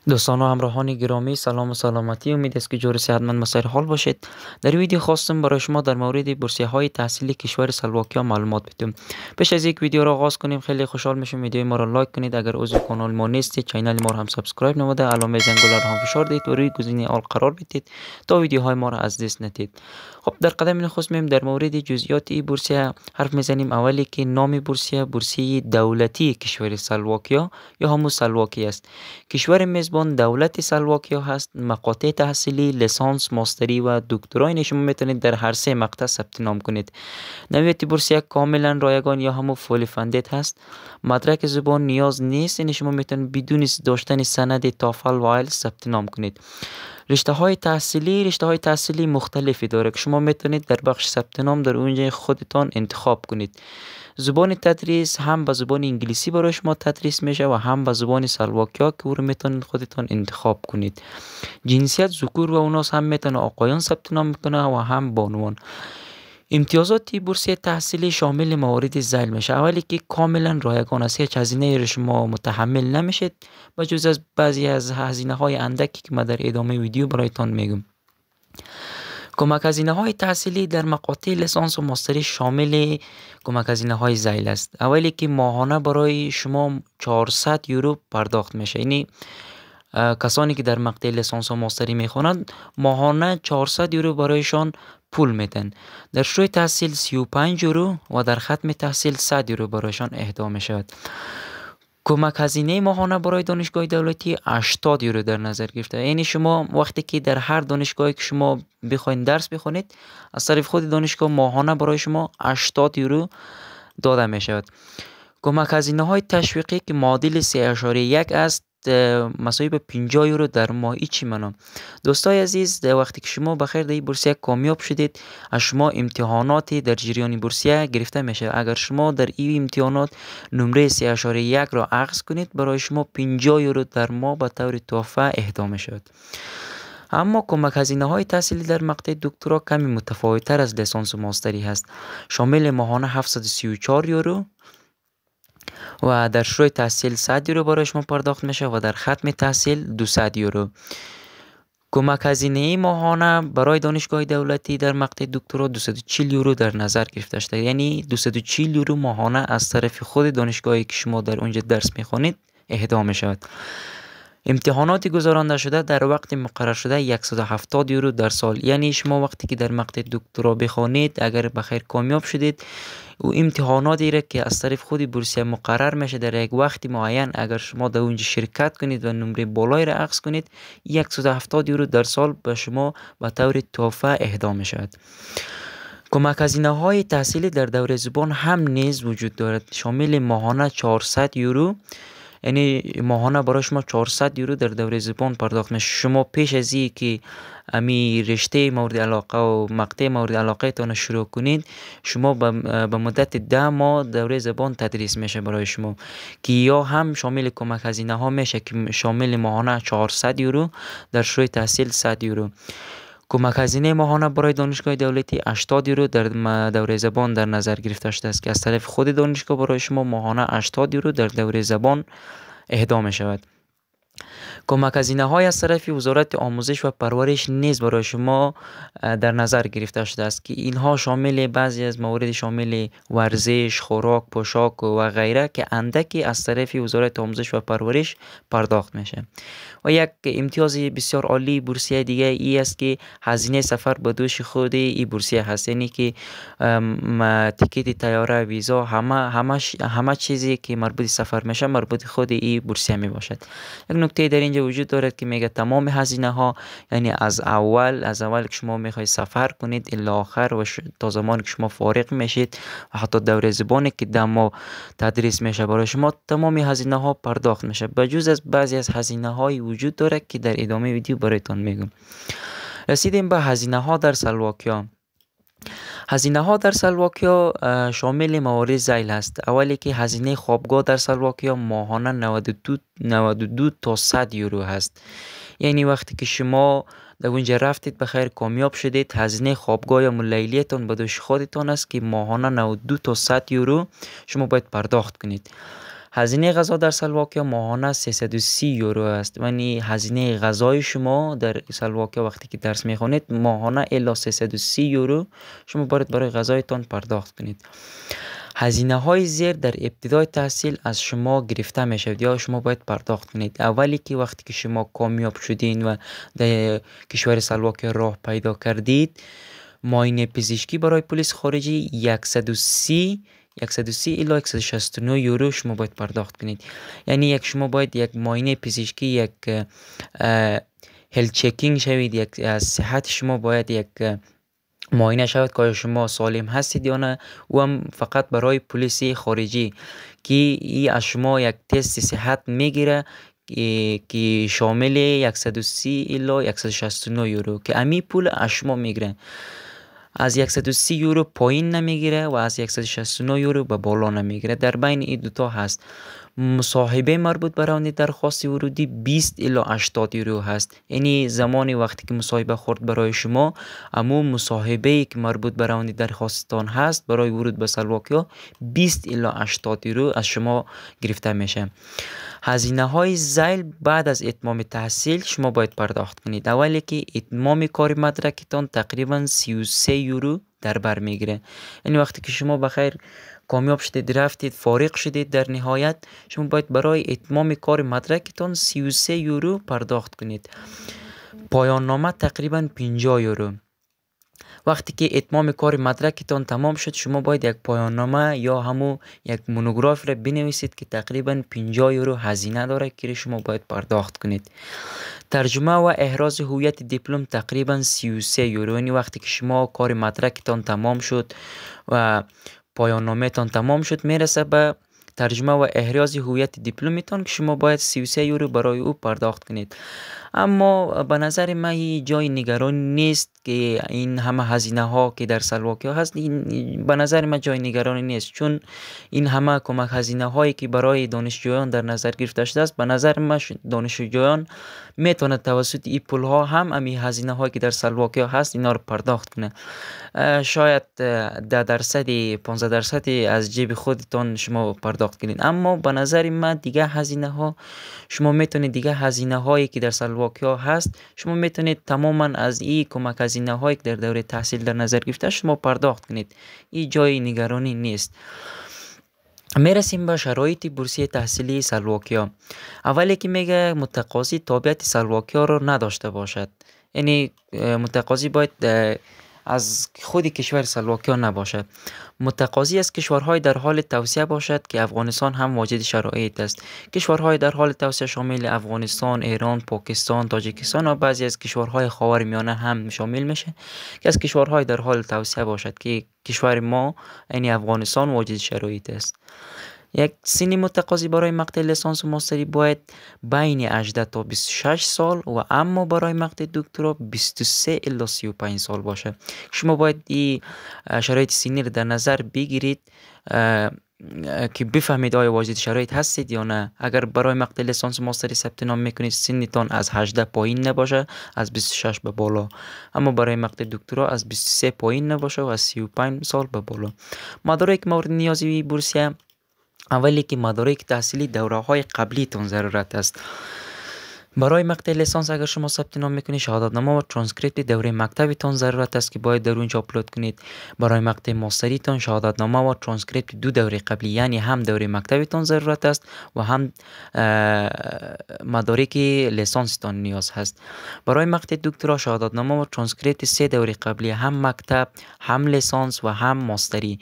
دوستان و همراهان گرامی، سلام و سلامتی. امید است که جور صحتمند و سر حال باشید. در ویدیو خواستم برای شما در مورد بورسیه های تحصیلی کشور سلواکیا معلومات بدم. پیش از یک ویدیو را آغاز کنیم خیلی خوشحال میشم ویدیو ما را لایک کنید. اگر عضو کانال ما نیستید چینل ما را هم سابسکرایب نموده علامه زنگوله را هم فشار دهید و روی گزینه آل قرار بدید تا ویدیوهای ما را از دست ندید. خب در قدم نخست میم در مورد جزئیات این بورسیه حرف میزنیم. اولی که نام بورسیه دولتی کشور سلواکیا یا همون سلواکی است. کشور میزبان دولت سلواکیا هست. مقاطع تحصیلی لیسانس، ماستری و دکترا شما میتونید در هر سه مقطع ثبت نام کنید. نوعیت بورسیه کاملا رایگان یا همون فولی فندد هست. مدرک زبان نیاز نیست. شما میتونید بدون داشتن سند تافل و آیلتس ثبت نام کنید. رشته های تحصیلی مختلفی داره که شما میتونید در بخش ثبت نام در اونجا خودتان انتخاب کنید. زبان تدریس هم به زبان انگلیسی برای شما تدریس میشه و هم به زبان سلواکیا که او رو میتونید خودتان انتخاب کنید. جنسیت ذکور و اوناس هم میتونه آقایان ثبت نام میکنه و هم بانوان. امتیازات بورسیه تحصیلی شامل موارد ذیل میشه. اولی که کاملا رایگان است، هیچ هزینه شما متحمل نمیشید و جز از بعضی از هزینه های اندکی که ما در ادامه ویدیو برایتان میگم. کمک هزینه های تحصیلی در مقاطع لیسانس و ماستری شامل کمک هزینه های ذیل است. اولی که ماهانه برای شما 400 یورو پرداخت میشه. یعنی کسانی که در مقطع لیسانس و ماستری میخونند ماهانه 400 یورو برایشان پول میدن. در شروع تحصیل 35 یورو و در ختم تحصیل 100 یورو برایشان اهدا میشود. کمک هزینه ماهانه برای دانشگاه دولتی 80 یورو در نظر گرفته. یعنی شما وقتی که در هر دانشگاهی که شما بخواید درس بخونید از طرف خود دانشگاه ماهانه برای شما 80 یورو داده می شود. کمک هزینه های تشویقی که معادل 3.1 است مساوی به 50 یورو در ماه. چی منم دوستای عزیز، وقتی که شما بخیر در این بورسیه کامیاب شدید از شما امتحاناتی در جریان بورسیه گرفته میشه. اگر شما در این امتحانات نمره 3.1 را اخذ کنید برای شما 50 یورو در ماه به طور تحفه اهدا میشود. اما کمک هزینه های تحصیلی در مقطع دکترا کمی متفاوت تر از لیسانس و ماستری هست. شامل ماهانه 734 یورو و در شروع تحصیل 100 یورو برای شما پرداخت میشه و در ختم تحصیل 200 یورو. کمک هزینه ماهانه برای دانشگاه دولتی در مقطع دکترا 240 یورو در نظر گرفته شده. یعنی 240 یورو ماهانه از طرف خود دانشگاهی که شما در اونجا درس میخونید اهدا میشود. امتحانات گذرانده شده در وقت مقرر شده 170 یورو در سال. یعنی شما وقتی که در مقطع دکترا بخوانید اگر بخیر کامیاب شدید و امتحاناتی را که از طرف خود بورسیه مقرر میشه در یک وقت معین اگر شما در اونجا شرکت کنید و نمره بالایی را اخذ کنید 170 یورو در سال به شما به طور تحفه اهدا میشود. کمک هزینه های تحصیلی در دوره زبان هم نیز وجود دارد. شامل ماهانه 400 یورو، یعنی ماهانه برای شما 400 یورو در دوره زبان پرداخت میشه. شما پیش از این که امی رشته مورد علاقه و مقطع مورد علاقه تان شروع کنید شما به مدت 10 ماه دوره زبان تدریس میشه برای شما که یا هم شامل کمک هزینه ها میشه که شامل ماهانه 400 یورو در شروع تحصیل 100 یورو. کمک هزینه ماهانه برای دانشگاه دولتی 80 یورو در دوره زبان در نظر گرفته شده است که از طرف خود دانشگاه برای شما ماهانه 80 یورو در دوره زبان اهدا می شود. کمک هزینه های از طرف وزارت آموزش و پرورش نیز برای شما در نظر گرفته شده است که اینها شامل بعضی از موارد شامل ورزش، خوراک، پوشاک و غیره که اندکی از طرف وزارت آموزش و پرورش پرداخت میشه. و یک امتیاز بسیار عالی بورسیه دیگه ای است که هزینه سفر به دوش خود ای بورسیه هست. یعنی که تیکت طیاره، ویزا، همه چیزی که مربوط سفر میشه مربوط خود ای بورسیه می باشد. یک نکته در اینجا وجود دارد که میگه تمام هزینه ها، یعنی از اول که شما میخواید سفر کنید الی آخر و تا زمانی که شما فارغ میشید و حتی دوره زبانی که دما تدریس میشه برای شما تمام هزینه ها پرداخت میشه بجز از بعضی از هزینه های وجود داره که در ادامه ویدیو برایتان میگم. رسیدیم به هزینه ها در سلواکیا. هزینه ها در سلواکیا شامل موارد ذیل است. اولی که هزینه خوابگاه در سلواکیا ماهانه 92 تا 100 یورو هست. یعنی وقتی که شما در اونجا رفتید بخیر کامیاب شدید هزینه خوابگاه یا لیلیتان به دوش خودتان است که ماهانه 92 تا 100 یورو شما باید پرداخت کنید. هزینه غذا در سلواکیا ماهانه 330 یورو است. یعنی هزینه غذای شما در سلواکیا وقتی که درس میخوانید ماهانه الا 330 یورو شما باید برای غذایتان پرداخت کنید. هزینه های زیر در ابتدای تحصیل از شما گرفته می شود یا شما باید پرداخت کنید. اولی که وقتی که شما کامیاب شدین و در کشور سلواکیا راه پیدا کردید، معاینه پزشکی برای پلیس خارجی 130 الی 169 یورو شما باید پرداخت کنید. یعنی شما باید یک معاینه پزشکی، یک هلت چکینگ شوید، یک از صحت شما باید یک معاینه شود که شما سالم هستید یا نه، و هم فقط برای پلیس خارجی که ای از شما یک تست صحت میگیره که شامل 130 الی 169 یورو که امی پول از شما میگیره. از 130 یورو پایین نمیگیره و از 169 یورو به بالا نمیگیره، در بین این دوتا هست. مصاحبه مربوط به روند درخواست ورودی 20 الی 80 یورو هست. یعنی زمانی وقتی که مصاحبه خورد برای شما، اما مصاحبه که مربوط به روند درخواستتان هست برای ورود به سلواکیا 20 الی 80 یورو از شما گرفته میشه. هزینه های ذیل بعد از اتمام تحصیل شما باید پرداخت کنید. اولی که اتمام کار مدرکتان تقریبا 33 یورو در بر میگیره. یعنی وقتی که شما بخیر کامیاب شدید، رفتید، فارغ شدید، در نهایت شما باید برای اتمام کار مدرکتان 33 یورو پرداخت کنید. پایان نامه تقریبا 50 یورو. وقتی که اتمام کار مدرکتان تمام شد، شما باید یک پایان نامه یا همو یک مونوگراف را بنویسید که تقریبا 50 یورو هزینه داره که شما باید پرداخت کنید. ترجمه و احراز هویت دیپلم تقریبا 33 یورو. یعنی وقتی که شما کار مدرکتان تمام شد و پایان نامه تان تمام شد، میرسه به ترجمه و احراز هویت دیپلمتان که شما باید 33 یورو برای او پرداخت کنید. اما به نظر من این جای نگران نیست که این همه هزینه ها که در سلواکیا هست، این به نظر من جای نگرانی نیست، چون این همه کمک هزینه هایی که برای دانشجویان در نظر گرفته شده است، به نظر من دانشجویان میتونه توسط این پول ها هم امی هزینه هایی که در سلواکیا هست اینا رو پرداخت کنه. شاید 10% 15% از جیب خودتان شما پرداخت کنید، اما به نظر من دیگه هزینه ها شما میتونید، دیگه هزینه هایی که در سلواکیا هست شما میتونید تماما از این کمک هزینه هایی که در دوره تحصیل در نظر گرفته شما پرداخت کنید. این جای نگرانی نیست. میرسیم به شرایط بورسیه تحصیلی سلواکیا. اولی که میگه متقاضی تابعیت سلواکیا رو نداشته باشد. یعنی متقاضی باید از خود کشور سلواکیا نباشد. متقاضی از کشورهای در حال توسعه باشد که افغانستان هم واجد شرایط است. کشورهای در حال توسعه شامل افغانستان، ایران، پاکستان، تاجیکستان و بعضی از کشورهای خاورمیانه هم شامل میشه که از کشورهای در حال توسعه باشد که کشور ما یعنی افغانستان واجد شرایط است. یک سن متقاضی برای مقطع لیسانس و ماستری باید بین 18 تا 26 سال و اما برای مقطع دکترا 23 الی 35 سال باشه. شما باید این شرایط سنی رو در نظر بگیرید که بفهمید آیا واجد شرایط هستید یا نه. اگر برای مقطع لیسانس و ماستری ثبت نام میکنید سنتان از 18 پایین نباشه، از 26 به بالا، اما برای مقطع دکترا از 23 پایین نباشه و از 35 سال به بالا. مدارک مورد نیازی بورسیه: اولی که مدارک تحصیلی دوره های قبلی تان ضرورت است. برای مقطع لیسانس اگر شما ثبت نام میکنید شهادتنامه و ترانسکریپت دوره مکتبی تان ضرورت است که باید در اونجا آپلود کنید. برای مقطع ماستری تان شهادتنامه و ترانسکریپت دو دوره قبلی، یعنی هم دوره مکتبی تان ضرورت است و هم مدارک لیسانس تان نیاز هست. برای مقطع دکترا شهادتنامه و ترانسکریپت سه دوره قبلی، هم مکتب، هم لیسانس و هم ماستری.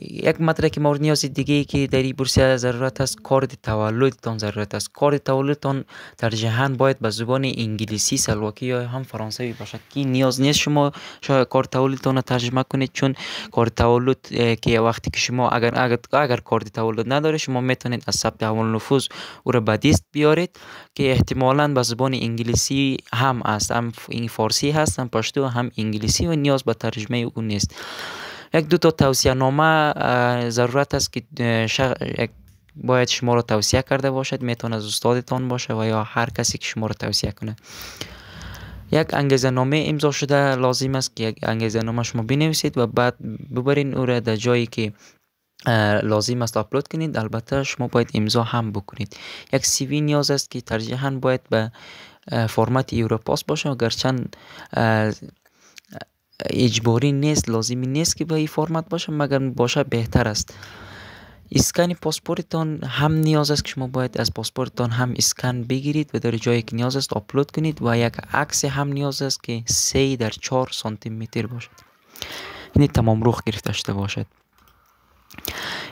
یک مدرک مورد نیاز دیگه که در این بورسیه ضرورت است کارت تولدتان ضرورت است. کارت تولدتان ترجیحاً باید به زبان انگلیسی سلواکی یا هم فرانسوی باشد که نیاز نیست شما شاید کارت تولدتان ترجمه کنید، چون کارت تولد که وقتی که شما اگر کارت تولد نداره شما میتونید از ثبت احوال نفوذ او را به دست بیارید که احتمالاً به زبان انگلیسی هم است، هم این فارسی هست، هم پشتو، هم انگلیسی و نیاز به ترجمه او نیست. یک دو تا توصیه نامه ضرورت است که باید شما را توصیه کرده باشد، میتونه از استادتان باشه و یا هر کسی که شما را توصیه کنه. یک انگیزه نامه امضا شده لازم است که یک انگیزه نامه شما بنویسید و بعد ببرین او را در جایی که لازم است آپلود کنید. البته شما باید امضا هم بکنید. یک سی وی نیاز است که ترجیحاً باید به فرمت یوروپاس باشه، اگرچند اجباری نیست، لازمی نیست که به این فرمت باشه، مگر باشه بهتر است. اسکن پاسپورتتان هم نیاز است که شما باید از پاسپورتتان هم اسکن بگیرید و در جایی که نیاز است آپلود کنید و یک عکس هم نیاز است که 3x4 سانتی متر باشد، یعنی تمام رخ گرفته شده باشد.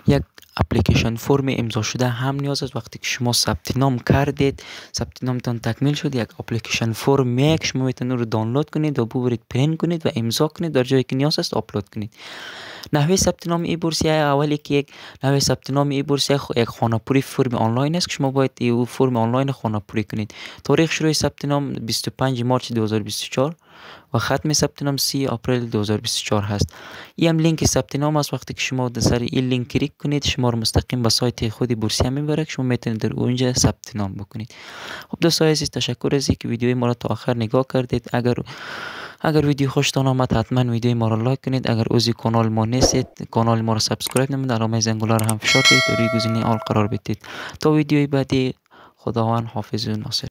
یک اپلیکیشن فرم امضا شده هم نیاز است. وقتی که شما ثبت نام کردید، ثبت نامتان تکمیل شد، یک اپلیکیشن فرم یک شما میتونید رو دانلود کنید و ببرید پرینت کنید و امضا کنید، در جایی که نیاز است آپلود کنید. نحوه ثبت نام ای بورسیه اولی که یک نحوه ثبت نام ای بورسیه یک خانه‌پوری فرم آنلاین است که شما باید این فرم آنلاین خانه‌پوری کنید. تاریخ شروع ثبت نام 25 مارچ 2024 و ختم ثبت نام 30 آپریل 2024 هست. این هم لینک ثبت نام است. وقتی که شما در سر این لینک کلیک کنید، شما رو مستقیم به سایت خود بورسیه میبره که شما میتونید در اونجا ثبت نام بکنید. خب دوستان عزیز، تشکر از اینکه ویدیوی ما را تا آخر نگاه کردید. اگر ویدیو خوشتان آمد حتما ویدیوی ما را لایک کنید. اگر عضو کانال ما نیستید، کانال ما را سابسکرایب نمود، علامه زنگوله را هم فشار دهید و روی گزینه آل قرار بدید. تا ویدیوی بعدی، خداوند حافظ و ناصر.